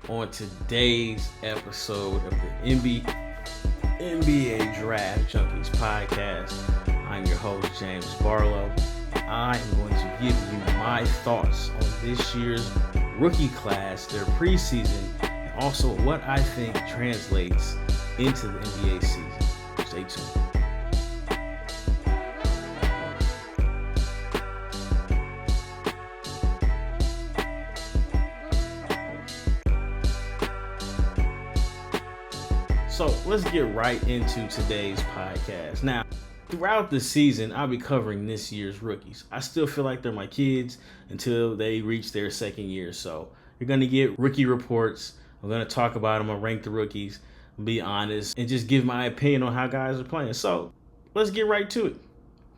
on today's episode of the NBA Draft Junkies podcast. I'm your host, James Barlowe. I am going to give you my thoughts on this year's rookie class, their preseason, and also what I think translates into the NBA season. Stay tuned. So let's get right into today's podcast. Now, throughout the season, I'll be covering this year's rookies. I still feel like they're my kids until they reach their second year. So you're going to get rookie reports. I'm going to talk about them. I'll rank the rookies, be honest, and just give my opinion on how guys are playing. So let's get right to it.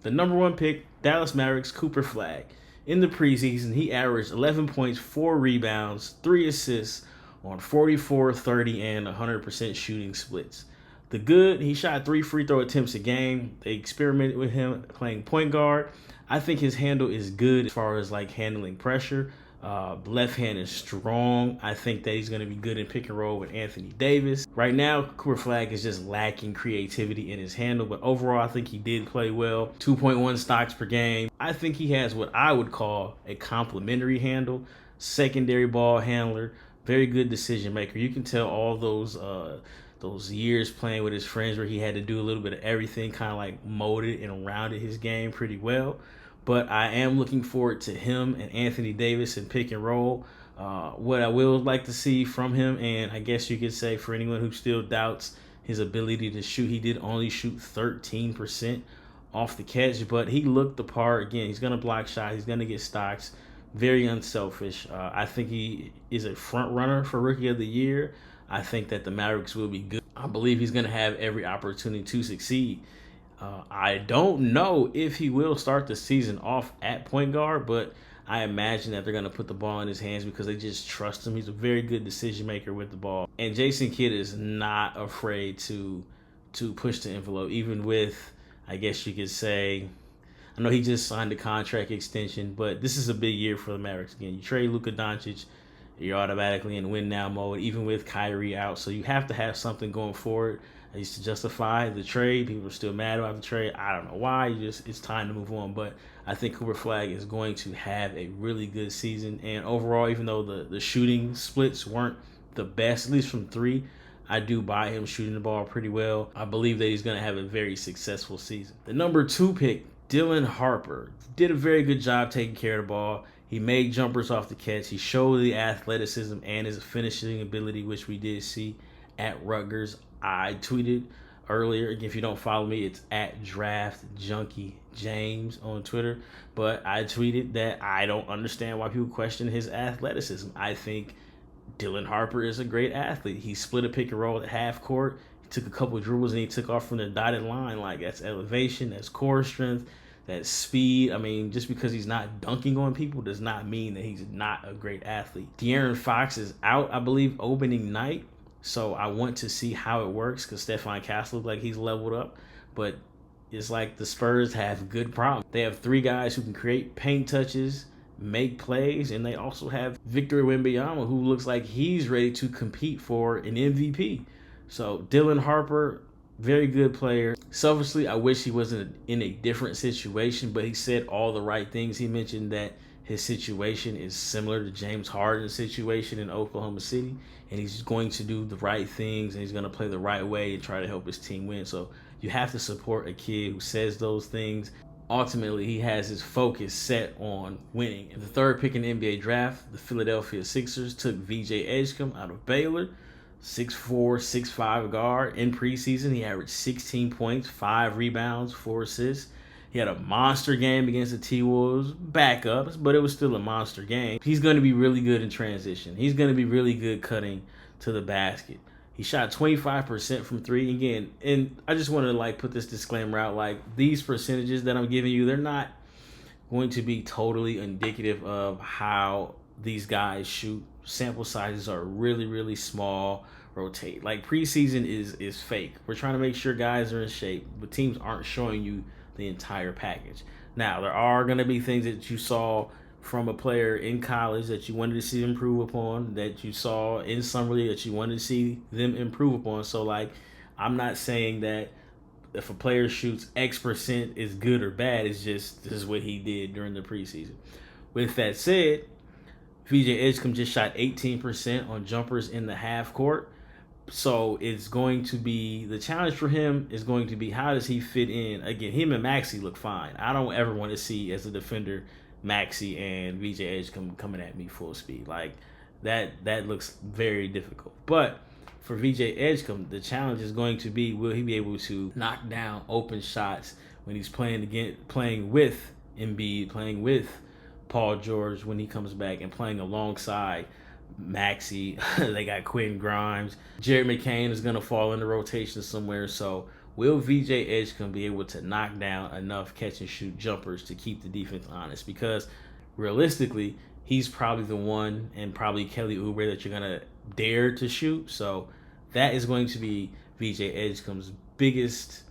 The number one pick, Dallas Mavericks, Flagg. In the preseason, he averaged 11 points, 4 rebounds, 3 assists, on 44, 30, and 100% shooting splits. The good, he shot 3 free throw attempts a game. They experimented with him playing point guard. I think his handle is good as far as like handling pressure. Left hand is strong. I think that he's going to be good in pick and roll with Anthony Davis. Right now, Flagg is just lacking creativity in his handle, but overall, I think he did play well. 2.1 stocks per game. I think he has what I would call a complementary handle, secondary ball handler, very good decision maker. You can tell all those years playing with his friends where he had to do a little bit of everything, kind of like molded and rounded his game pretty well. But I am looking forward to him and Anthony Davis in pick and roll. What I will like to see from him, and I guess you could say for anyone who still doubts his ability to shoot, he did only shoot 13% off the catch, but he looked the part. Again, he's going to block shots. He's going to get stocks. Very unselfish. I think he is a front runner for Rookie of the Year. I think that the Mavericks will be good. I believe he's going to have every opportunity to succeed. I don't know if he will start the season off at point guard, but I imagine that they're going to put the ball in his hands because they just trust him. He's a very good decision maker with the ball. And Jason Kidd is not afraid to push the envelope, even with, I guess you could say, I know he just signed a contract extension, but this is a big year for the Mavericks. Again, you trade Luka Doncic, you're automatically in win now mode, even with Kyrie out. So you have to have something going forward. I used to justify the trade. People are still mad about the trade. I don't know why. It's time to move on. But I think Flagg is going to have a really good season. And overall, even though the shooting splits weren't the best, at least from 3, I do buy him shooting the ball pretty well. I believe that he's going to have a very successful season. The number 2 pick, Dylan Harper, did a very good job taking care of the ball. He made jumpers off the catch. He showed the athleticism and his finishing ability, which we did see at Rutgers. I tweeted earlier, if you don't follow me, it's at Draft Junkie James on Twitter. But I tweeted that I don't understand why people question his athleticism. I think Dylan Harper is a great athlete. He split a pick and roll at half court. He took a couple of dribbles and he took off from the dotted line. Like, that's elevation, that's core strength, that's speed. I mean, just because he's not dunking on people does not mean that he's not a great athlete. De'Aaron Fox is out, I believe, opening night. So I want to see how it works because Stephon Castle looks like he's leveled up. But it's like the Spurs have good problems. They have 3 guys who can create paint touches, make plays, and they also have Victor Wembanyama, who looks like he's ready to compete for an MVP. So Dylan Harper, very good player. Selfishly, I wish he wasn't in a different situation, but he said all the right things. He mentioned that his situation is similar to James Harden's situation in Oklahoma City, and he's going to do the right things, and he's going to play the right way and try to help his team win. So you have to support a kid who says those things. Ultimately, he has his focus set on winning. And the 3rd pick in the NBA draft, the Philadelphia Sixers took VJ Edgecombe out of Baylor. 6'4", 6'5" guard. In preseason, he averaged 16 points, 5 rebounds, 4 assists. He had a monster game against the T-Wolves, backups, but it was still a monster game. He's going to be really good in transition. He's going to be really good cutting to the basket. He shot 25% from 3 again. And I just want to put this disclaimer out. These percentages that I'm giving you, they're not going to be totally indicative of how these guys shoot. Sample sizes are really, really small. Rotate. Preseason is fake. We're trying to make sure guys are in shape, but teams aren't showing you the entire package. Now, there are going to be things that you saw from a player in college that you wanted to see them improve upon, that you saw in summer league that you wanted to see them improve upon. So, like, I'm not saying that if a player shoots X% is good or bad. It's just this is what he did during the preseason. With that said, VJ Edgecombe just shot 18% on jumpers in the half court. So it's going to be, the challenge for him is going to be, how does he fit in? Again, him and Maxey look fine. I don't ever want to see, as a defender, Maxey and VJ Edgecombe coming at me full speed. Like, that looks very difficult. But for VJ Edgecombe, the challenge is going to be, will he be able to knock down open shots when he's playing with Embiid, playing with Paul George when he comes back, and playing alongside Maxey. They got Quentin Grimes. Jared McCain is going to fall into rotation somewhere. So will VJ Edgecombe be able to knock down enough catch and shoot jumpers to keep the defense honest? Because realistically, he's probably the one, and probably Kelly Oubre, that you're going to dare to shoot. So that is going to be VJ Edgecombe's biggest,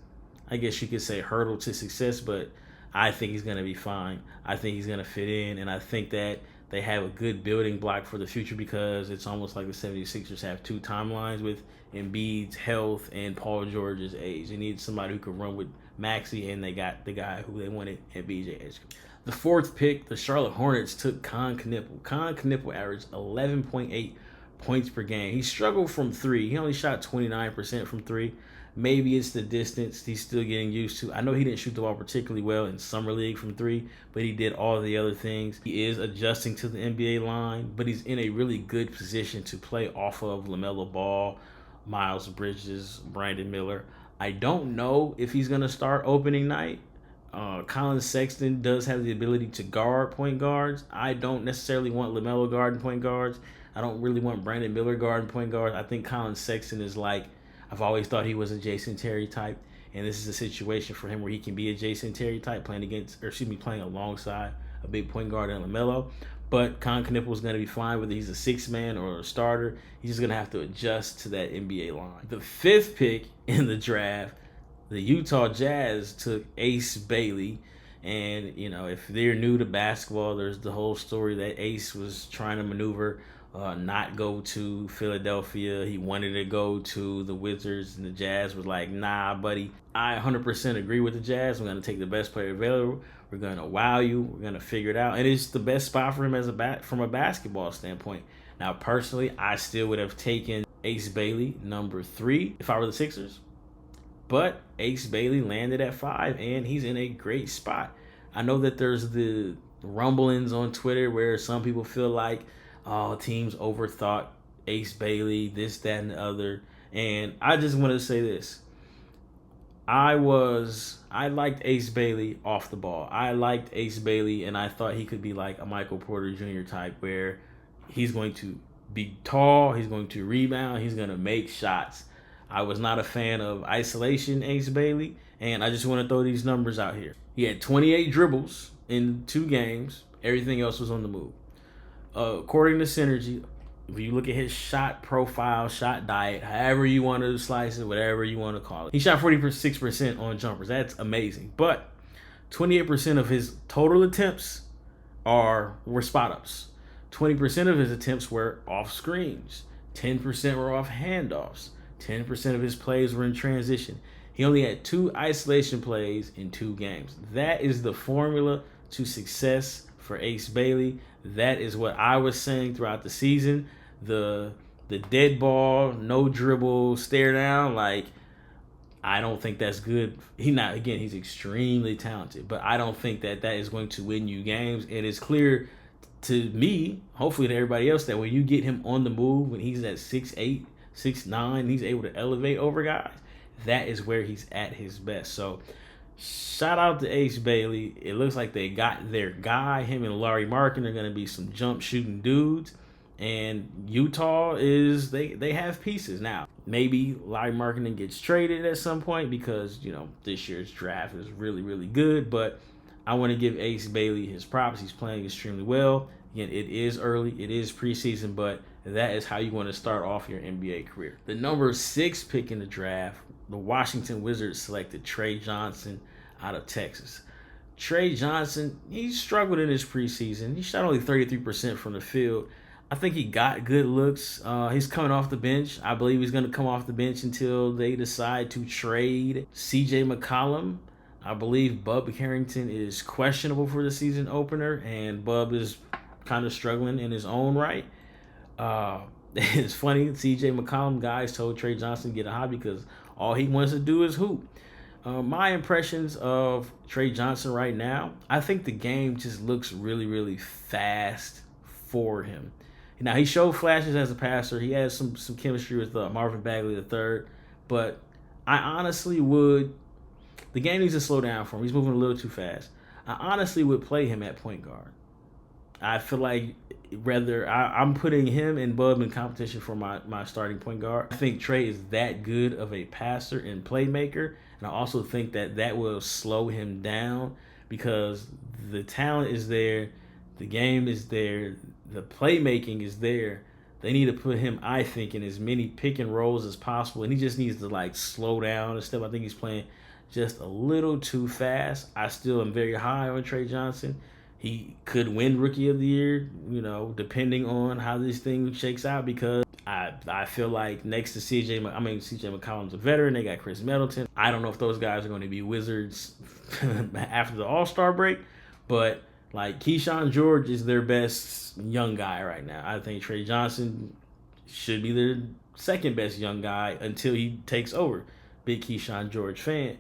I guess you could say, hurdle to success. But I think he's going to be fine. I think he's going to fit in. And I think that they have a good building block for the future, because it's almost like the 76ers have two timelines with Embiid's health and Paul George's age. They need somebody who can run with Maxey, and they got the guy who they wanted at VJ Edgecombe. The fourth pick, the Charlotte Hornets took Knueppel. Knueppel averaged 11.8 points per game. He struggled from three. He only shot 29% from three. Maybe it's the distance he's still getting used to. I know he didn't shoot the ball particularly well in summer league from three, but he did all the other things. He is adjusting to the NBA line, but he's in a really good position to play off of LaMelo Ball, Miles Bridges, Brandon Miller. I don't know if he's going to start opening night. Colin Sexton does have the ability to guard point guards. I don't necessarily want LaMelo guarding point guards. I don't really want Brandon Miller guarding point guards. I think Colin Sexton is like, I've always thought he was a Jason Terry type, and this is a situation for him where he can be a Jason Terry type, playing alongside a big point guard in LaMelo. But Knueppel is going to be fine whether he's a six-man or a starter. He's just going to have to adjust to that NBA line. The fifth pick in the draft, the Utah Jazz took Ace Bailey. And, you know, if they're new to basketball, there's the whole story that Ace was trying to maneuver, not go to Philadelphia. He wanted to go to the Wizards, and the Jazz was like, nah, buddy. I 100% agree with the Jazz. We're going to take the best player available. We're going to wow you. We're going to figure it out. And it's the best spot for him from a basketball standpoint. Now, personally, I still would have taken Ace Bailey, number 3, if I were the Sixers. But Ace Bailey landed at 5, and he's in a great spot. I know that there's the rumblings on Twitter where some people feel like, oh, teams overthought Ace Bailey, this, that, and the other. And I just want to say this. I liked Ace Bailey off the ball. I liked Ace Bailey, and I thought he could be like a Michael Porter Jr. type, where he's going to be tall, he's going to rebound, he's going to make shots. I was not a fan of isolation Ace Bailey, and I just want to throw these numbers out here. He had 28 dribbles in 2 games. Everything else was on the move. According to Synergy, if you look at his shot profile, shot diet, however you want to slice it, whatever you want to call it, he shot 46% on jumpers. That's amazing. But 28% of his total attempts were spot-ups. 20% of his attempts were off screens. 10% were off handoffs. 10% of his plays were in transition. He only had 2 isolation plays in 2 games. That is the formula to success for Ace Bailey. That is what I was saying throughout the season. The dead ball, no dribble, stare down, like, I don't think that's good. He's extremely talented, but I don't think that is going to win you games. And it's clear to me, hopefully to everybody else, that when you get him on the move, when he's at 6'8", 6'9", he's able to elevate over guys. That is where he's at his best. So shout out to Ace Bailey. It looks like they got their guy. Him and Larry Markin are going to be some jump shooting dudes. And Utah they have pieces. Now, maybe Larry Markin gets traded at some point because, you know, this year's draft is really, really good. But I want to give Ace Bailey his props. He's playing extremely well. Again, it is early. It is preseason, but that is how you want to start off your NBA career. The number 6 pick in the draft, the Washington Wizards selected Trey Johnson out of Texas. Trey Johnson, he struggled in his preseason. He shot only 33% from the field. I think he got good looks. He's coming off the bench. I believe he's going to come off the bench until they decide to trade C.J. McCollum. I believe Bub Harrington is questionable for the season opener, and Bub is kind of struggling in his own right. It's funny, C.J. McCollum guys told Trey Johnson to get a hobby because all he wants to do is hoop. My impressions of Trey Johnson right now, I think the game just looks really, really fast for him. Now, he showed flashes as a passer. He has some chemistry with Marvin Bagley III. But I honestly would – the game needs to slow down for him. He's moving a little too fast. I honestly would play him at point guard. I feel like I'm putting him and Bub in competition for my starting point guard. I think Trey is that good of a passer and playmaker. And I also think that will slow him down because the talent is there. The game is there. The playmaking is there. They need to put him, I think, in as many pick and rolls as possible. And he just needs to, slow down and stuff. I think he's playing just a little too fast. I still am very high on Trey Johnson. He could win Rookie of the Year, depending on how this thing shakes out because I feel like next to CJ McCollum's a veteran. They got Chris Middleton. I don't know if those guys are going to be Wizards after the All-Star break, but Keyshawn George is their best young guy right now. I think Trey Johnson should be their second best young guy until he takes over. Big Keyshawn George fan.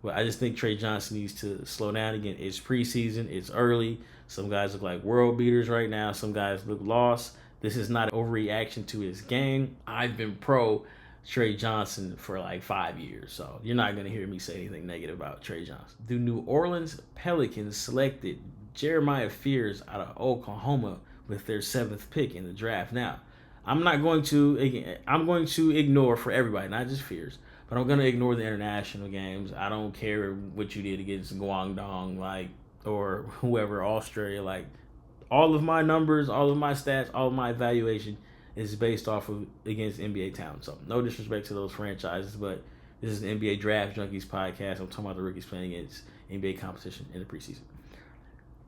But I just think Trey Johnson needs to slow down again. It's preseason. It's early. Some guys look like world beaters right now. Some guys look lost. This is not an overreaction to his game. I've been pro Trey Johnson for 5 years, so you're not going to hear me say anything negative about Trey Johnson. The New Orleans Pelicans selected Jeremiah Fears out of Oklahoma with their 7th pick in the draft. Now, I'm going to ignore for everybody, not just Fears, but I'm going to ignore the international games. I don't care what you did against Guangdong, or whoever, Australia. All of my numbers, all of my stats, all of my evaluation is based off of against NBA talent. So no disrespect to those franchises, but this is the NBA Draft Junkies podcast. I'm talking about the rookies playing against NBA competition in the preseason.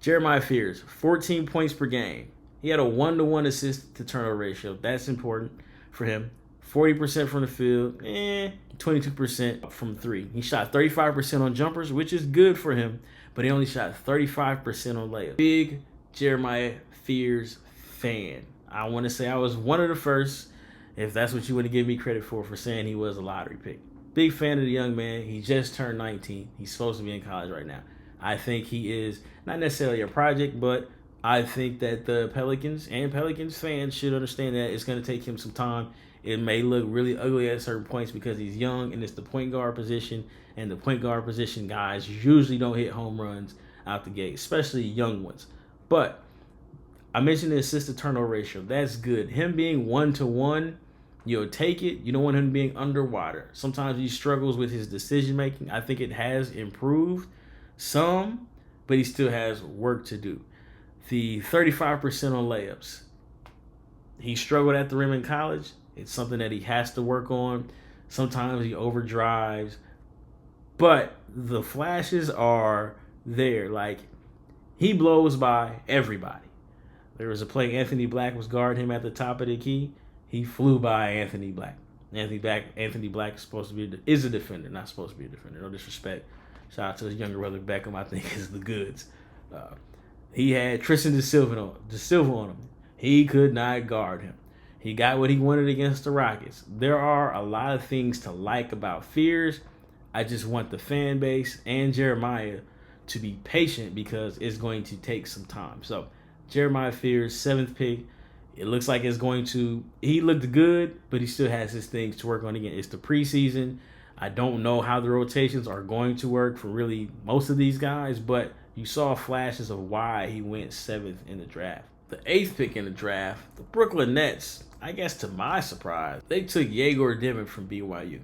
Jeremiah Fears, 14 points per game. He had a 1-to-1 assist to turnover ratio. That's important for him. 40% from the field, 22% from 3. He shot 35% on jumpers, which is good for him, but he only shot 35% on layups. Big Jeremiah Fears fan. I want to say I was one of the first, if that's what you want to give me credit for saying he was a lottery pick. Big fan of the young man. He just turned 19. He's supposed to be in college right now. I think he is not necessarily a project, but I think that the Pelicans and Pelicans fans should understand that it's going to take him some time. It may look really ugly at certain points because he's young and it's the point guard position, and the point guard position guys usually don't hit home runs out the gate, especially young ones. But I mentioned the assist-to-turnover ratio. That's good. Him being 1-to-1, you'll take it. You don't want him being underwater. Sometimes he struggles with his decision-making. I think it has improved some, but he still has work to do. The 35% on layups. He struggled at the rim in college. It's something that he has to work on. Sometimes he overdrives. But the flashes are there. He blows by everybody. There was a play Anthony Black was guarding him at the top of the key. He flew by Anthony Black. Anthony Black is a defender, not supposed to be a defender. No disrespect. Shout out to his younger brother Beckham, I think is the goods. He had Tristan Da Silva on him. He could not guard him. He got what he wanted against the Rockets. There are a lot of things to like about Fears. I just want the fan base and Jeremiah to be patient because it's going to take some time. So Jeremiah Fears, 7th pick. It looks like he looked good, but he still has his things to work on again. It's the preseason. I don't know how the rotations are going to work for really most of these guys, but you saw flashes of why he went 7th in the draft. The 8th pick in the draft, the Brooklyn Nets, I guess to my surprise, they took Yegor Demin from BYU.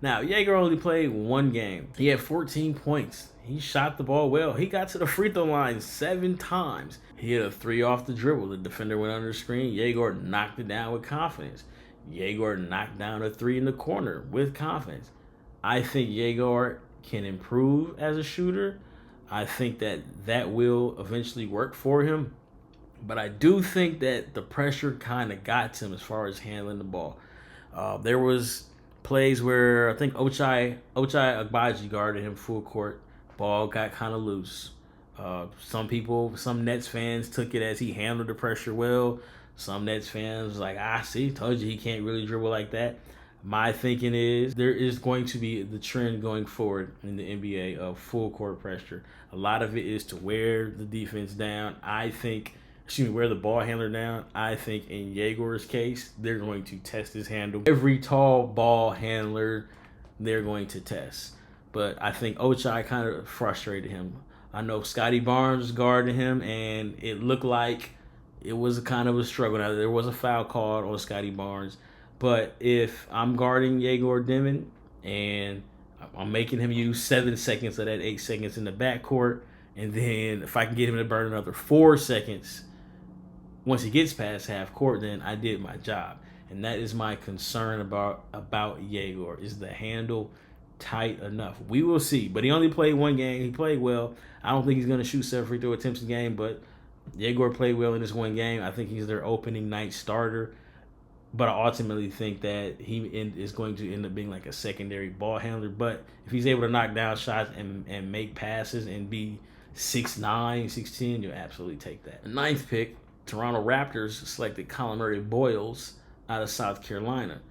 Now, Yegor only played one game. He had 14 points. He shot the ball well. He got to the free throw line 7 times. He hit a 3 off the dribble. The defender went under the screen. Yegor knocked it down with confidence. Yegor knocked down a 3 in the corner with confidence. I think Yegor can improve as a shooter. I think that will eventually work for him. But I do think that the pressure kind of got to him as far as handling the ball. There was plays where I think Ochai Agbaji guarded him full court. Ball got kind of loose. Some Nets fans took it as he handled the pressure well. Some Nets fans was like, see, told you he can't really dribble like that. My thinking is there is going to be the trend going forward in the NBA of full court pressure. A lot of it is to wear the defense down. Wear the ball handler down. I think in Yegor's case, they're going to test his handle. Every tall ball handler, they're going to test. But I think Ochai kind of frustrated him. I know Scotty Barnes was guarding him, and it looked like it was kind of a struggle. Now, there was a foul called on Scotty Barnes. But if I'm guarding Yegor Demin and I'm making him use 7 seconds of that 8 seconds in the backcourt, and then if I can get him to burn another 4 seconds once he gets past half court, then I did my job. And that is my concern about Yegor. Is the handle tight enough? We will see. But he only played one game. He played well. I don't think he's going to shoot 7 free throw attempts a game, but Yegor played well in this one game. I think he's their opening night starter. But I ultimately think that he is going to end up being like a secondary ball handler. But if he's able to knock down shots and make passes and be 6'9", 6'10", you'll absolutely take that. The 9th pick, Toronto Raptors selected Colin Murray-Boyles out of South Carolina.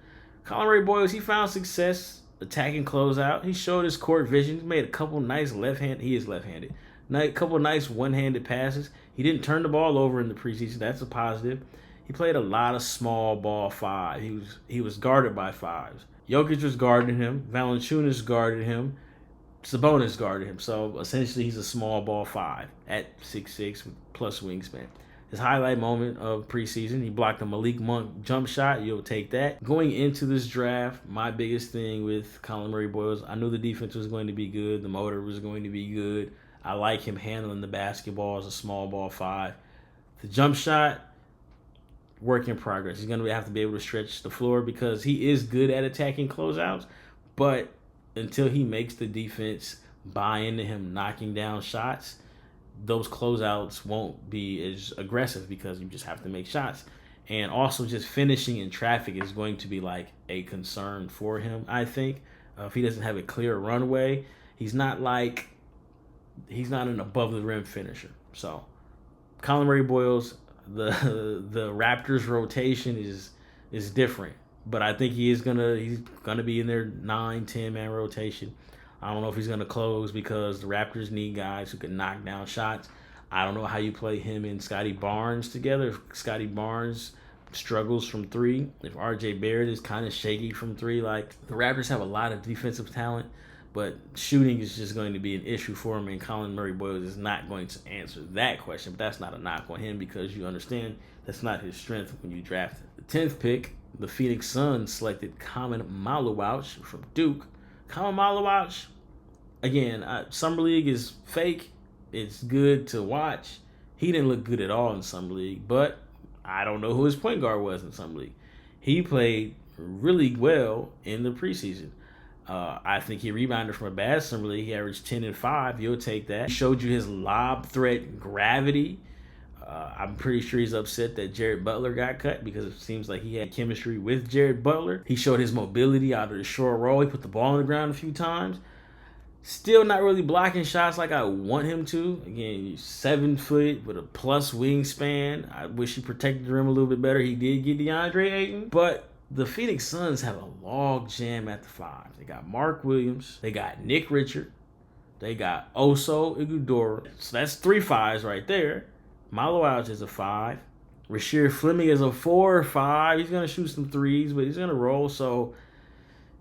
Colin Murray-Boyles, he found success attacking closeout. He showed his court vision. He made a couple nice he is left-handed. A couple nice one-handed passes. He didn't turn the ball over in the preseason. That's a positive. He played a lot of small ball 5. He was guarded by 5s. Jokic was guarding him. Valanciunas guarded him. Sabonis guarded him. So essentially he's a small ball 5 at 6'6" plus wingspan. His highlight moment of preseason, he blocked a Malik Monk jump shot. You'll take that. Going into this draft, my biggest thing with Colin Murray-Boyles, I knew the defense was going to be good. The motor was going to be good. I like him handling the basketball as a small ball 5. The jump shot, work in progress. He's going to have to be able to stretch the floor because he is good at attacking closeouts. But until he makes the defense buy into him knocking down shots, those closeouts won't be as aggressive because you just have to make shots. And also just finishing in traffic is going to be like a concern for him, I think. If he doesn't have a clear runway, he's not an above the rim finisher. So Colin Murray-Boyles, the Raptors rotation is different. But I think he's gonna be in their 9-10 man rotation. I don't know if he's going to close because the Raptors need guys who can knock down shots. I don't know how you play him and Scotty Barnes together. If Scotty Barnes struggles from 3, if RJ Barrett is kind of shaky from 3, like the Raptors have a lot of defensive talent, but shooting is just going to be an issue for him, and Colin Murray-Boyles is not going to answer that question. But that's not a knock on him because you understand that's not his strength when you draft him. The 10th pick, the Phoenix Suns selected Common Maluach from Duke. Common Maluach, again, Summer League is fake. It's good to watch. He didn't look good at all in Summer League, but I don't know who his point guard was in Summer League. He played really well in the preseason. I think he rebounded from a bad Summer League. He averaged 10 and 5. You'll take that. He showed you his lob threat gravity. I'm pretty sure he's upset that Jared Butler got cut because it seems like he had chemistry with Jared Butler. He showed his mobility out of the short roll. He put the ball on the ground a few times. Still not really blocking shots like I want him to. Again, he's 7 foot with a plus wingspan. I wish he protected the rim a little bit better. He did get DeAndre Ayton. But the Phoenix Suns have a log jam at the 5. They got Mark Williams. They got Nick Richard. They got Oso Igudora. So that's 3 5s right there. Maluach is a 5. Rasheer Fleming is a 4 or 5. He's going to shoot some 3s, but he's going to roll. So,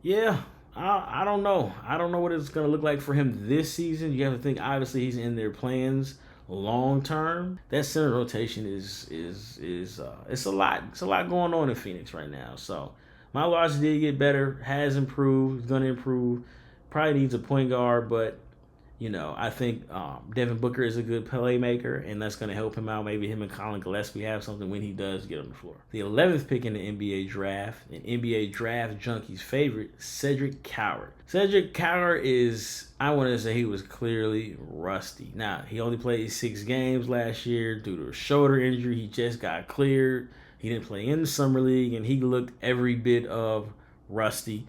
yeah, I don't know. I don't know what it's going to look like for him this season. You have to think, obviously, he's in their plans long term. That center rotation is it's a lot. It's a lot going on in Phoenix right now. So, Maluach did get better, has improved, is going to improve. Probably needs a point guard, but I think Devin Booker is a good playmaker, and that's going to help him out. Maybe him and Colin Gillespie have something when he does get on the floor. The 11th pick in the NBA draft, an NBA draft junkies favorite, Cedric Coward. Cedric Coward is, I want to say he was clearly rusty. Now, he only played 6 games last year due to a shoulder injury. He just got cleared. He didn't play in the summer league, and he looked every bit of rusty.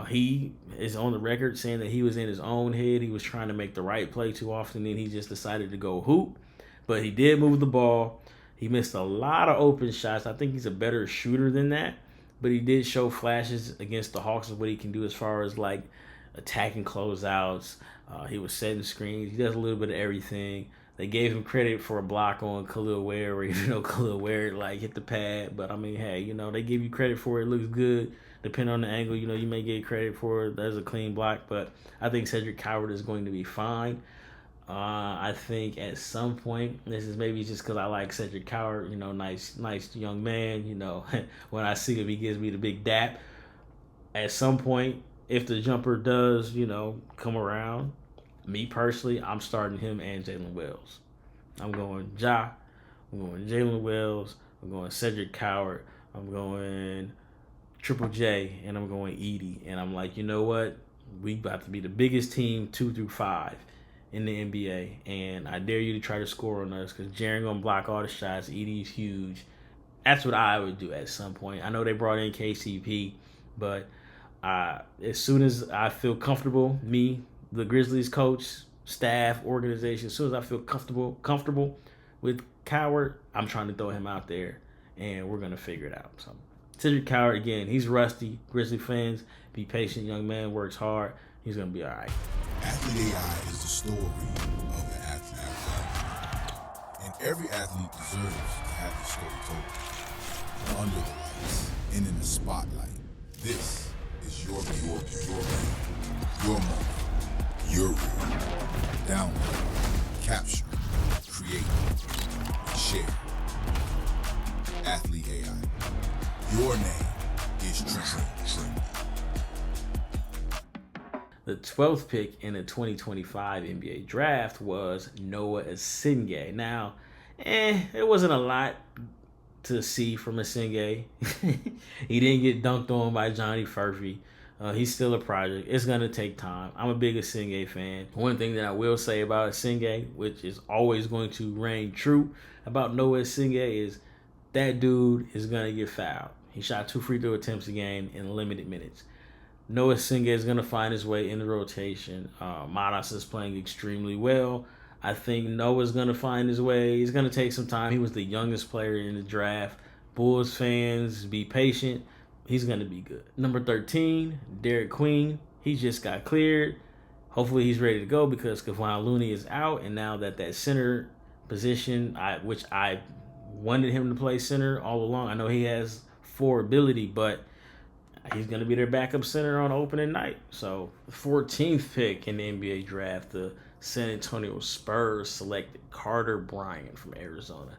He is on the record saying that he was in his own head. He was trying to make the right play too often, and he just decided to go hoop. But he did move the ball. He missed a lot of open shots. I think he's a better shooter than that. But he did show flashes against the Hawks of what he can do as far as like attacking closeouts. He was setting screens. He does a little bit of everything. They gave him credit for a block on Khalil Ware, where Khalil Ware like hit the pad. But I mean, hey, they give you credit for it. It looks good. Depending on the angle, you may get credit for it. There's a clean block, but I think Cedric Coward is going to be fine. I think at some point, this is maybe just because I like Cedric Coward, nice young man. When I see him, he gives me the big dap. At some point, if the jumper does, come around, me personally, I'm starting him and Jalen Wells. I'm going Ja. I'm going Jalen Wells. I'm going Cedric Coward. I'm going Triple J, and I'm going Edie. And I'm like, you know what? We about to be the biggest team 2 through 5 in the NBA. And I dare you to try to score on us because Jaren going to block all the shots. Edie's huge. That's what I would do at some point. I know they brought in KCP, but as soon as I feel comfortable, me, the Grizzlies coach, staff, organization, as soon as I feel comfortable with Coward, I'm trying to throw him out there, and we're going to figure it out. So Cedric Coward, again, he's rusty. Grizzly fans, be patient. Young man works hard. He's going to be all right. Athlete AI is the story of the athlete. And every athlete deserves to have the story told. Under the lights and in the spotlight. This is your moment, your room. Download, capture, create, share. Athlete AI. Your name is Trent. The 12th pick in the 2025 NBA draft was Noah Essengue. Now, it wasn't a lot to see from Essengue. He didn't get dunked on by Johnny Furphy. He's still a project. It's going to take time. I'm a big Essengue fan. One thing that I will say about Essengue, which is always going to reign true about Noah Essengue, is that dude is going to get fouled. He shot 2 free throw attempts a game in limited minutes. Noah Essengue is going to find his way in the rotation. Manas is playing extremely well. I think Noah's going to find his way. He's going to take some time. He was the youngest player in the draft. Bulls fans, be patient. He's going to be good. Number 13, Derek Queen. He just got cleared. Hopefully he's ready to go because Kevon Looney is out. And now that center position, which I wanted him to play center all along. I know he has 4 ability, but he's going to be their backup center on opening night. So, the 14th pick in the NBA draft, the San Antonio Spurs selected Carter Bryant from Arizona.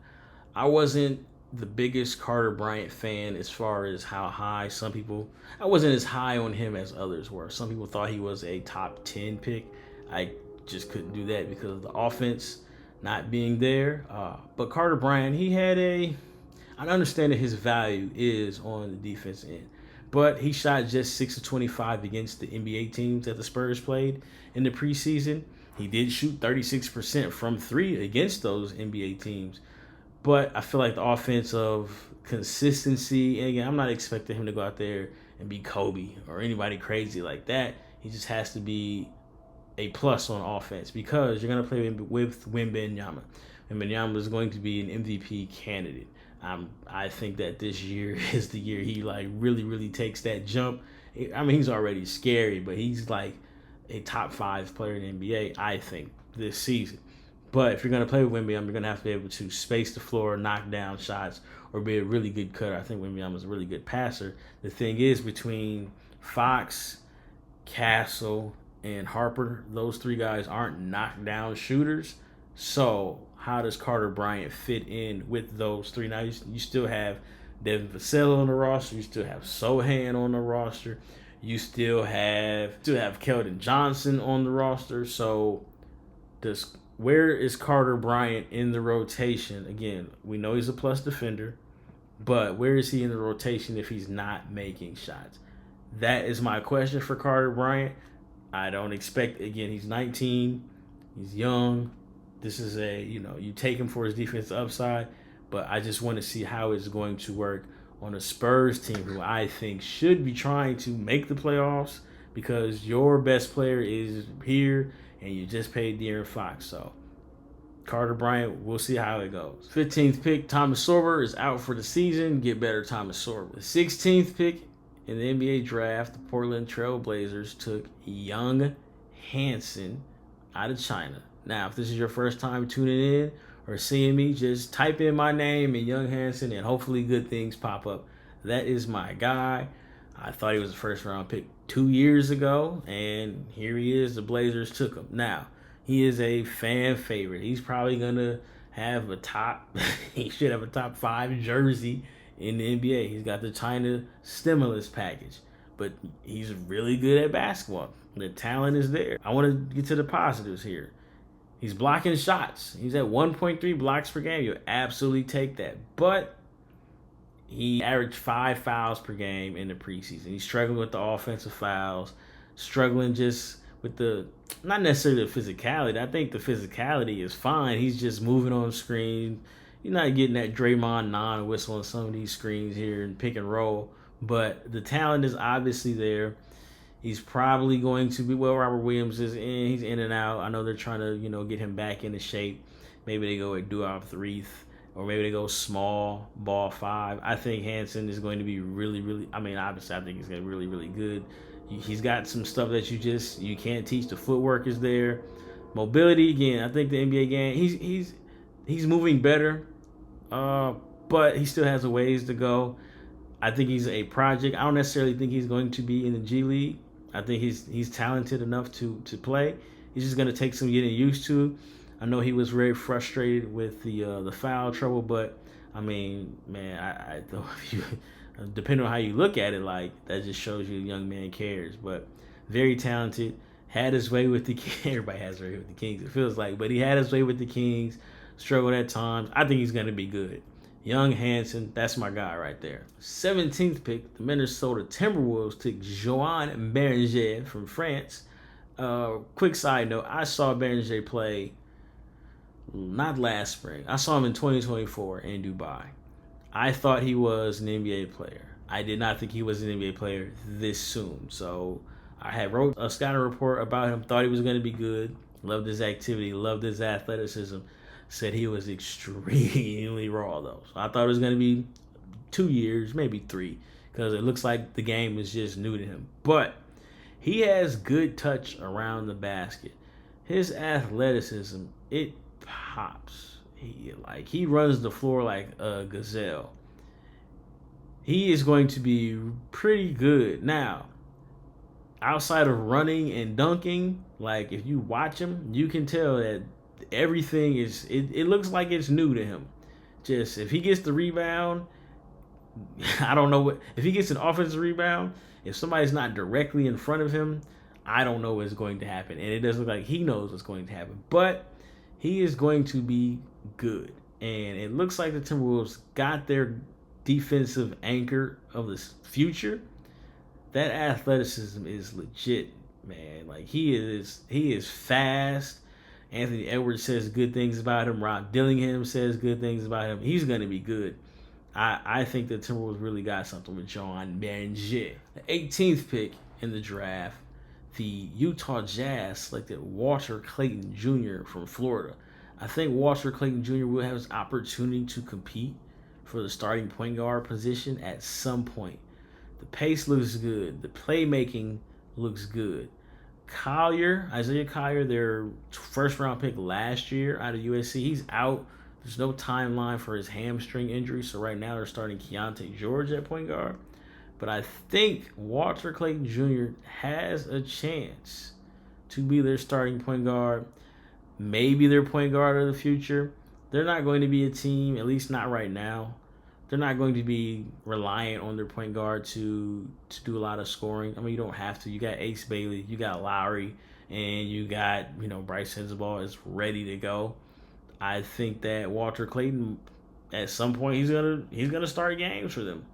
I wasn't the biggest Carter Bryant fan as far as how high I wasn't as high on him as others were. Some people thought he was a top 10 pick. I just couldn't do that because of the offense not being there. But Carter Bryant, I understand that his value is on the defense end. But he shot just 6 of 25 against the NBA teams that the Spurs played in the preseason. He did shoot 36% from 3 against those NBA teams. But I feel like the offensive consistency, and again, I'm not expecting him to go out there and be Kobe or anybody crazy like that. He just has to be a plus on offense because you're going to play with Wembanyama. And Wembanyama is going to be an MVP candidate. I think that this year is the year he really, really takes that jump. I mean, he's already scary, but he's like a top 5 player in the NBA, I think, this season. But if you're going to play with Wembanyama, you're going to have to be able to space the floor, knock down shots, or be a really good cutter. I think Wembanyama is a really good passer. The thing is, between Fox, Castle, and Harper, those 3 guys aren't knockdown shooters. So how does Carter Bryant fit in with those 3? Now, you still have Devin Vassell on the roster. You still have Sohan on the roster. You still have Keldon Johnson on the roster. So Where is Carter Bryant in the rotation? Again, we know he's a plus defender, but where is he in the rotation if he's not making shots? That is my question for Carter Bryant. I don't expect, again, he's 19, he's young. This is you take him for his defensive upside, but I just want to see how it's going to work on a Spurs team who I think should be trying to make the playoffs because your best player is here and you just paid De'Aaron Fox. So Carter Bryant, we'll see how it goes. 15th pick, Thomas Sorber is out for the season. Get better, Thomas Sorber. The 16th pick in the NBA draft, the Portland Trail Blazers took young Hansen out of China. Now, if this is your first time tuning in or seeing me, just type in my name and Young Hansen and hopefully good things pop up. That is my guy. I thought he was a first-round pick 2 years ago, and here he is. The Blazers took him. Now, he is a fan favorite. He's probably going to have he should have a top 5 jersey in the NBA. He's got the China stimulus package, but he's really good at basketball. The talent is there. I want to get to the positives here. He's blocking shots. He's at 1.3 blocks per game. You'll absolutely take that. But he averaged 5 fouls per game in the preseason. He's struggling with the offensive fouls, struggling just with not necessarily the physicality. I think the physicality is fine. He's just moving on screen. You're not getting that Draymond non-whistle on some of these screens here and pick and roll. But the talent is obviously there. He's probably going to be, Robert Williams is in. He's in and out. I know they're trying to, get him back into shape. Maybe they go with Duop 3, or maybe they go small, ball 5. I think Hansen is going to be really, really, obviously I think he's going to be really, really good. He's got some stuff that you can't teach. The footwork is there. Mobility, again, I think the NBA game, he's moving better, but he still has a ways to go. I think he's a project. I don't necessarily think he's going to be in the G League. I think he's talented enough to play. He's just going to take some getting used to. I know he was very frustrated with the foul trouble, but I depending on how you look at it, that just shows you a young man cares. But very talented, had his way with the Kings. Everybody has his way with the Kings, it feels like, but he had his way with the Kings. Struggled at times. I think he's going to be good. Young Hansen, that's my guy right there. 17th pick, the Minnesota Timberwolves took Joan Berringer from France. Quick side note, I saw Berringer play not last spring. I saw him in 2024 in Dubai. I thought he was an NBA player. I did not think he was an NBA player this soon. So I had wrote a scouting report about him, thought he was going to be good, loved his activity, loved his athleticism. Said he was extremely raw, though. So I thought it was going to be 2 years, maybe 3, because it looks like the game is just new to him. But he has good touch around the basket. His athleticism, it pops. He runs the floor like a gazelle. He is going to be pretty good. Now, outside of running and dunking, if you watch him, you can tell that everything is, it looks like it's new to him. Just if he gets the rebound, I don't know if he gets an offensive rebound, if somebody's not directly in front of him, I don't know what's going to happen. And it doesn't look like he knows what's going to happen. But he is going to be good. And it looks like the Timberwolves got their defensive anchor of the future. That athleticism is legit, man. He is fast. Anthony Edwards says good things about him. Rob Dillingham says good things about him. He's going to be good. I think the Timberwolves really got something with Joan Berringer. The 18th pick in the draft, the Utah Jazz selected Walter Clayton Jr. from Florida. I think Walter Clayton Jr. will have his opportunity to compete for the starting point guard position at some point. The pace looks good. The playmaking looks good. Isaiah Collier, their first-round pick last year out of USC, he's out. There's no timeline for his hamstring injury, so right now they're starting Keontae George at point guard. But I think Walter Clayton Jr. has a chance to be their starting point guard, maybe their point guard of the future. They're not going to be a team, at least not right now. They're not going to be reliant on their point guard to do a lot of scoring. You don't have to. You got Ace Bailey, you got Lowry, and you got, Bryce Hensball is ready to go. I think that Walter Clayton, at some point, he's gonna start games for them.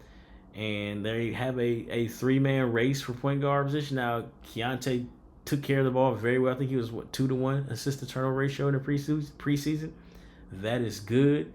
And they have a three-man race for point guard position. Now, Keontae took care of the ball very well. I think he was, 2-to-1 assist-to-turnover ratio in the preseason. That is good.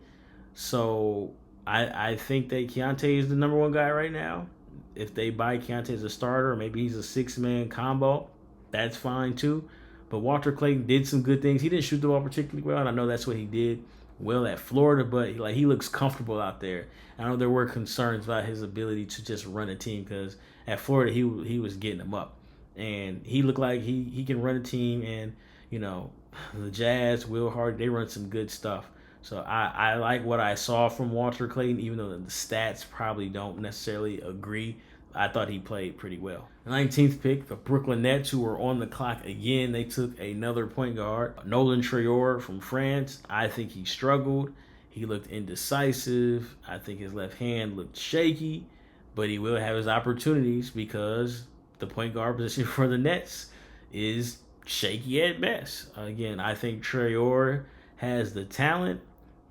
So I think that Keontae is the number one guy right now. If they buy Keontae as a starter, or maybe he's a six-man combo, that's fine too. But Walter Clayton did some good things. He didn't shoot the ball particularly well, and I know that's what he did well at Florida, but he looks comfortable out there. I know there were concerns about his ability to just run a team, because at Florida he was getting them up, and he looked like he can run a team. And the Jazz, Will Hardy, they run some good stuff. So I like what I saw from Walter Clayton, even though the stats probably don't necessarily agree. I thought he played pretty well. The 19th pick, the Brooklyn Nets, who were on the clock again. They took another point guard, Nolan Traore from France. I think he struggled. He looked indecisive. I think his left hand looked shaky, but he will have his opportunities, because the point guard position for the Nets is shaky at best. Again, I think Traore has the talent.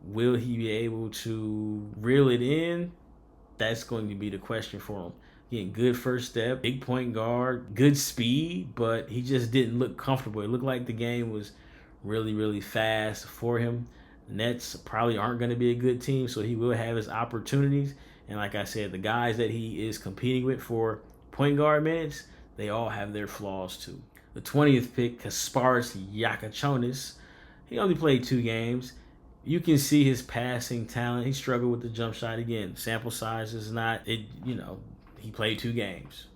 Will he be able to reel it in? That's going to be the question for him. Again, good first step, big point guard, good speed, but he just didn't look comfortable. It looked like the game was really, really fast for him. The Nets probably aren't going to be a good team, so he will have his opportunities. And like I said, the guys that he is competing with for point guard minutes, they all have their flaws too. The 20th pick, Kasparas Jakaciounus. He only played 2 games. You can see his passing talent. He struggled with the jump shot again. Sample size is not it. He played 2 games.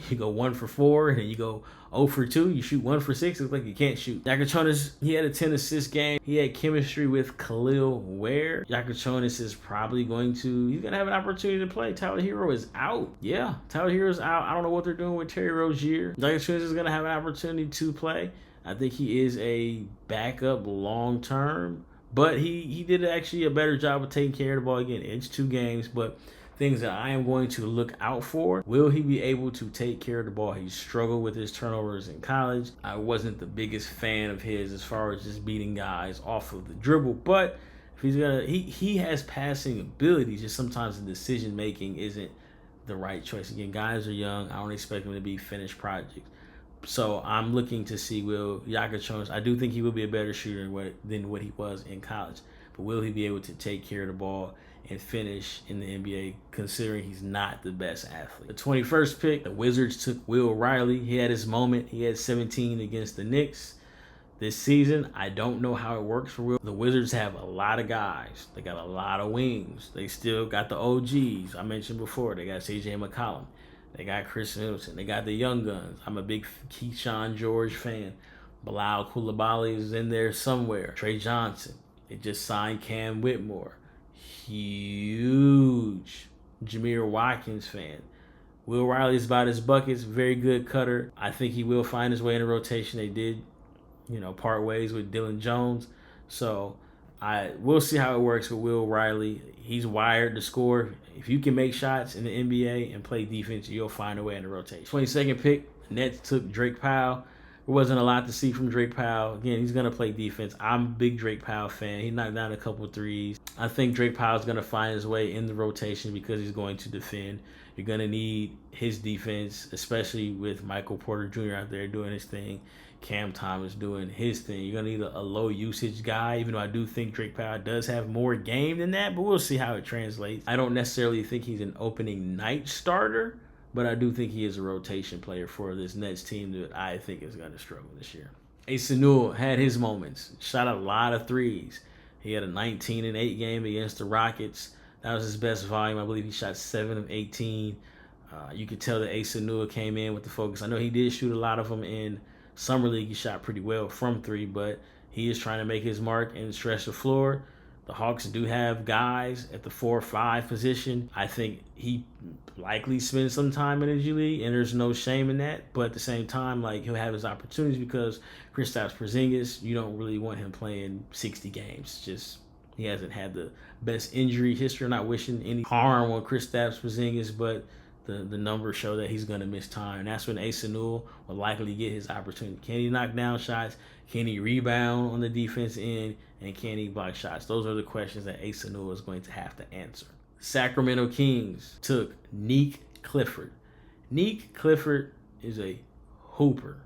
You go 1 for 4, and then you go 0 for 2. You shoot 1 for 6. It's like you can't shoot. Jakaciounus, he had a 10 assist game. He had chemistry with Khalil Ware. Jakaciounus is probably he's going to have an opportunity to play. Tyler Hero is out. Yeah, Tyler Hero's out. I don't know what they're doing with Terry Rozier. Jakaciounus is going to have an opportunity to play. I think he is a backup long term. But he did actually a better job of taking care of the ball. Again, it's 2 games, but things that I am going to look out for. Will he be able to take care of the ball? He struggled with his turnovers in college. I wasn't the biggest fan of his as far as just beating guys off of the dribble, but if he has passing abilities, just sometimes the decision making isn't the right choice. Again, guys are young. I don't expect them to be finished projects. So I'm looking to see Will Jakaciounus. I do think he will be a better shooter than what he was in college. But will he be able to take care of the ball and finish in the NBA, considering he's not the best athlete? The 21st pick, the Wizards took Will Riley. He had his moment. He had 17 against the Knicks this season. I don't know how it works for Will. The Wizards have a lot of guys. They got a lot of wings. They still got the OGs I mentioned before. They got CJ McCollum. They got Chris Middleton. They got the young guns. I'm a big Keyshawn George fan. Bilal Coulibaly is in there somewhere. Trey Johnson. They just signed Cam Whitmore. Huge Jameer Watkins fan. Will Riley's about his buckets. Very good cutter. I think he will find his way in the rotation. They did, part ways with Dylan Jones. So we'll see how it works with Will Riley. He's wired to score. If you can make shots in the NBA and play defense, you'll find a way in the rotation. 22nd pick, Nets took Drake Powell. There wasn't a lot to see from Drake Powell. Again, he's going to play defense. I'm a big Drake Powell fan. He knocked down a couple of threes. I think Drake Powell's going to find his way in the rotation because he's going to defend. You're going to need his defense, especially with Michael Porter Jr. out there doing his thing. Cam Thomas doing his thing. You're going to need a low-usage guy, even though I do think Drake Powell does have more game than that, but we'll see how it translates. I don't necessarily think he's an opening night starter, but I do think he is a rotation player for this Nets team that I think is going to struggle this year. Newell had his moments. Shot a lot of threes. He had a 19-8 game against the Rockets. That was his best volume. I believe he shot 7 of 18. You could tell that Newell came in with the focus. I know he did shoot a lot of them in Summer League. He shot pretty well from 3, but he is trying to make his mark and stretch the floor. The Hawks do have guys at the 4-5 position. I think he likely spends some time in the G League, and there's no shame in that. But at the same time, he'll have his opportunities because Kristaps Porzingis, you don't really want him playing 60 games. Just he hasn't had the best injury history. I'm not wishing any harm on Kristaps Porzingis, but the numbers show that he's going to miss time. And that's when Newell will likely get his opportunity. Can he knock down shots? Can he rebound on the defense end? And can he block shots? Those are the questions that Newell is going to have to answer. Sacramento Kings took Clifford. Clifford is a hooper.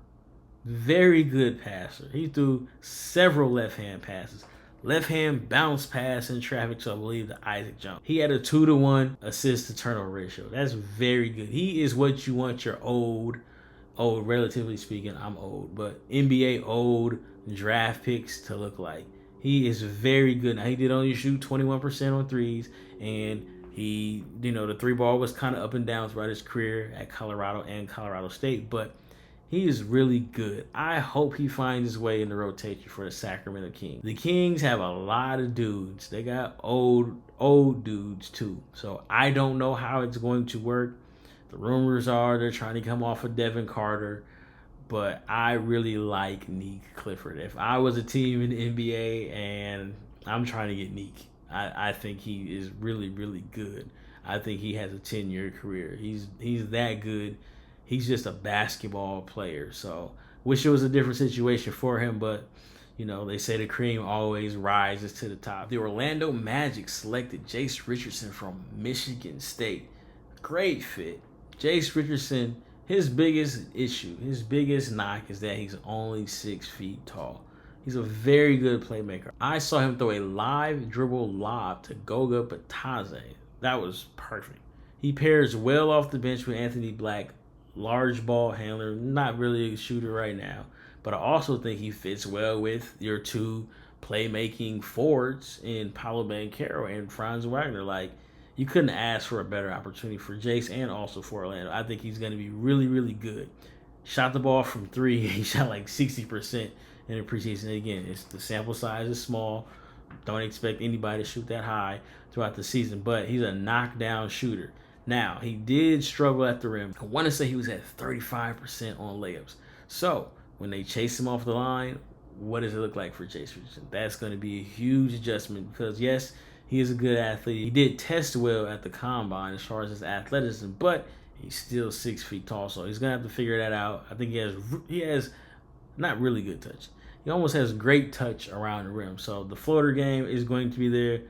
Very good passer. He threw several left-hand passes. Left-hand bounce pass in traffic to, I believe, the Isaac Jones. He had a 2-to-1 assist to turnover ratio. That's very good. He is what you want your old, relatively speaking, I'm old, but NBA old draft picks to look like. He is very good. Now, he did only shoot 21% on threes, and he, the three ball was kind of up and down throughout his career at Colorado and Colorado State, but he is really good. I hope he finds his way in the rotation for the Sacramento Kings. The Kings have a lot of dudes. They got old dudes too. So I don't know how it's going to work. The rumors are they're trying to come off of Devin Carter, but I really like Clifford. If I was a team in the NBA and I'm trying to get I think he is really, really good. I think he has a 10-year career. He's that good. He's just a basketball player. So wish it was a different situation for him, but they say the cream always rises to the top. The Orlando Magic selected Jace Richardson from Michigan State. Great fit. Jace Richardson, his biggest issue, his biggest knock is that he's only 6 feet tall. He's a very good playmaker. I saw him throw a live dribble lob to Goga Batadze. That was perfect. He pairs well off the bench with Anthony Black, large ball handler, not really a shooter right now. But I also think he fits well with your two playmaking forwards in Paolo Banchero and Franz Wagner. Like, you couldn't ask for a better opportunity for Jace and also for Orlando. I think he's going to be really, really good. Shot the ball from 3. He shot like 60% in the preseason. Again, the sample size is small. Don't expect anybody to shoot that high throughout the season. But he's a knockdown shooter. Now, he did struggle at the rim. I want to say he was at 35% on layups. So, when they chase him off the line, what does it look like for Jace Richardson? That's going to be a huge adjustment because, yes, he is a good athlete. He did test well at the combine as far as his athleticism, but he's still 6 feet tall, so he's going to have to figure that out. I think he has not really good touch. He almost has great touch around the rim. So the floater game is going to be there.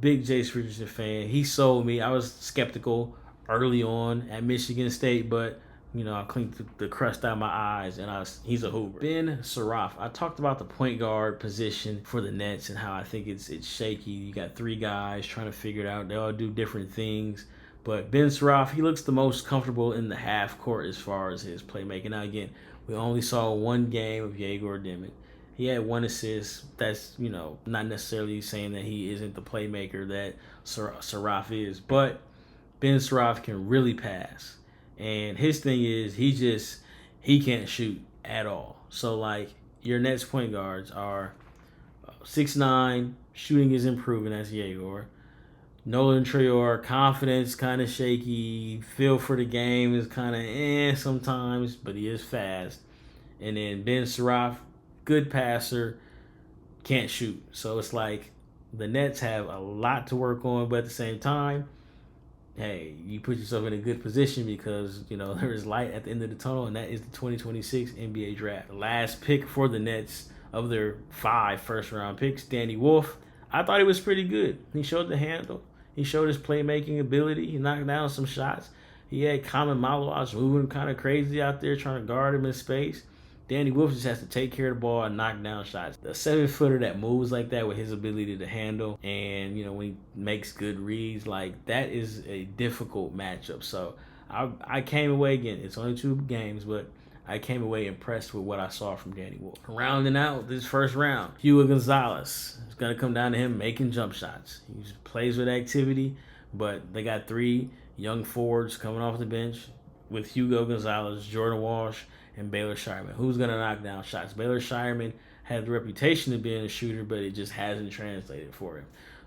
Big Jace Richardson fan. He sold me. I was skeptical early on at Michigan State, but I cleaned the crust out of my eyes, and he's a hooper. Ben Saraf. I talked about the point guard position for the Nets and how I think it's shaky. You got 3 guys trying to figure it out. They all do different things. But Ben Saraf, he looks the most comfortable in the half court as far as his playmaking. Now, again, we only saw 1 game of Yegor Demin. He had 1 assist. That's, not necessarily saying that he isn't the playmaker that Saraf is. But Ben Saraf can really pass. And his thing is he can't shoot at all. So, like, your Nets point guards are 6'9", shooting is improving, that's Yegor. Nolan Traore, confidence kind of shaky, feel for the game is kind of sometimes, but he is fast. And then Ben Saraf, good passer, can't shoot. So it's like the Nets have a lot to work on, but at the same time, hey, you put yourself in a good position because, there is light at the end of the tunnel, and that is the 2026 NBA draft. The last pick for the Nets of their 5 first-round picks, Danny Wolf. I thought he was pretty good. He showed the handle. He showed his playmaking ability. He knocked down some shots. He had Common Maluach moving kind of crazy out there trying to guard him in space. Danny Wolf just has to take care of the ball and knock down shots. The 7-footer that moves like that with his ability to handle and, when he makes good reads, like that is a difficult matchup. So I came away, again, it's only 2 games, but I came away impressed with what I saw from Danny Wolf. Rounding out this first round, Hugo Gonzalez. It's going to come down to him making jump shots. He plays with activity, but they got 3 young forwards coming off the bench with Hugo Gonzalez, Jordan Walsh, and Baylor Shireman. Who's going to knock down shots? Baylor Shireman had the reputation of being a shooter, but it just hasn't translated for him.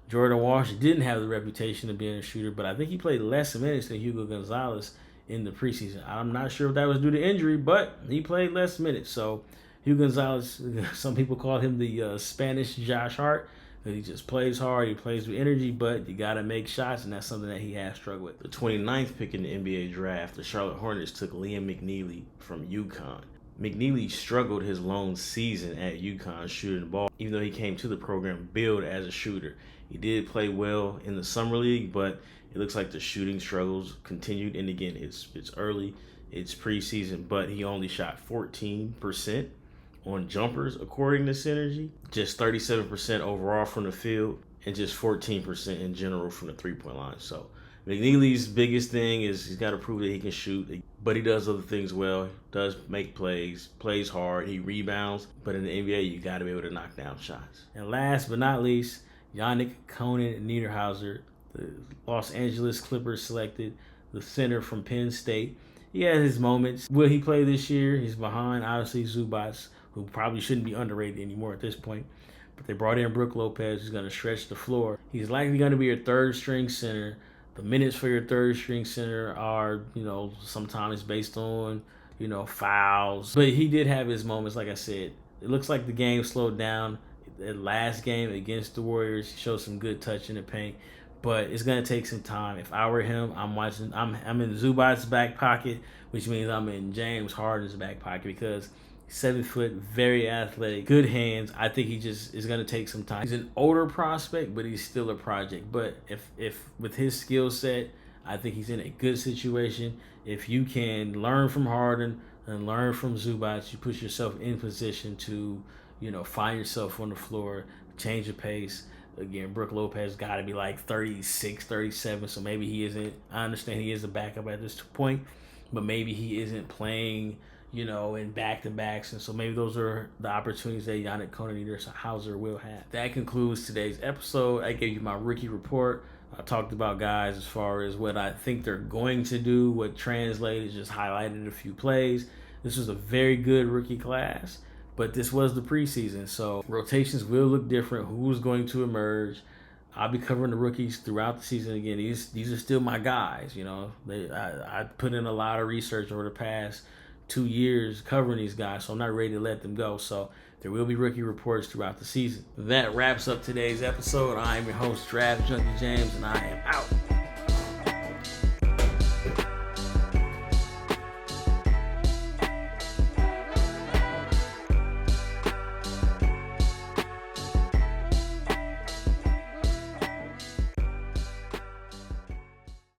Jordan Walsh didn't have the reputation of being a shooter, but I think he played less minutes than Hugo Gonzalez in the preseason. I'm not sure if that was due to injury, but he played less minutes. So Hugo Gonzalez, some people call him the Spanish Josh Hart He just plays hard. He plays with energy, but you got to make shots, and that's something that he has struggled with. The 29th pick in the NBA draft, the Charlotte Hornets took Liam Mcneely from UConn. Mcneely struggled his lone season at UConn shooting the ball, even though he came to the program billed as a shooter. He did play well in the summer league, but it looks like the shooting struggles continued. And again, it's early, it's preseason, but he only shot 14% on jumpers, according to Synergy. Just 37% overall from the field, and just 14% in general from the three-point line. So McNeely's biggest thing is he's got to prove that he can shoot, but he does other things well. He does make plays, plays hard, he rebounds. But in the NBA, you got to be able to knock down shots. And last but not least, Yannick Niederhauser, the Los Angeles Clippers selected the center from Penn State. He had his moments. Will he play this year? He's behind, obviously, Zubac, who probably shouldn't be underrated anymore at this point. But they brought in Brook Lopez, who's going to stretch the floor. He's likely going to be your third-string center. The minutes for your third-string center are, sometimes based on, fouls. But he did have his moments, like I said. It looks like the game slowed down. The last game against the Warriors, he showed some good touch in the paint. But it's going to take some time. If I were him, I'm in Zubac's back pocket, which means I'm in James Harden's back pocket because 7 foot, very athletic, good hands. I think he just is going to take some time. He's an older prospect, but he's still a project. But if with his skill set, I think he's in a good situation. If you can learn from Harden and learn from Zubac, you put yourself in position to, find yourself on the floor, change the pace. Again, Brook Lopez got to be like 36, 37, so maybe he isn't. I understand he is a backup at this point, but maybe he isn't playing in back-to-backs, and so maybe those are the opportunities that Yannick Niederhauser will have. That concludes today's episode. I gave you my rookie report. I talked about guys as far as what I think they're going to do, what translated, just highlighted a few plays. This was a very good rookie class, but this was the preseason, so rotations will look different. Who's going to emerge? I'll be covering the rookies throughout the season again. These are still my guys. I put in a lot of research over the past 2 years covering these guys, so I'm not ready to let them go. So there will be rookie reports throughout the season. That wraps up today's episode. I am your host, Draft Junkie James, and I am out.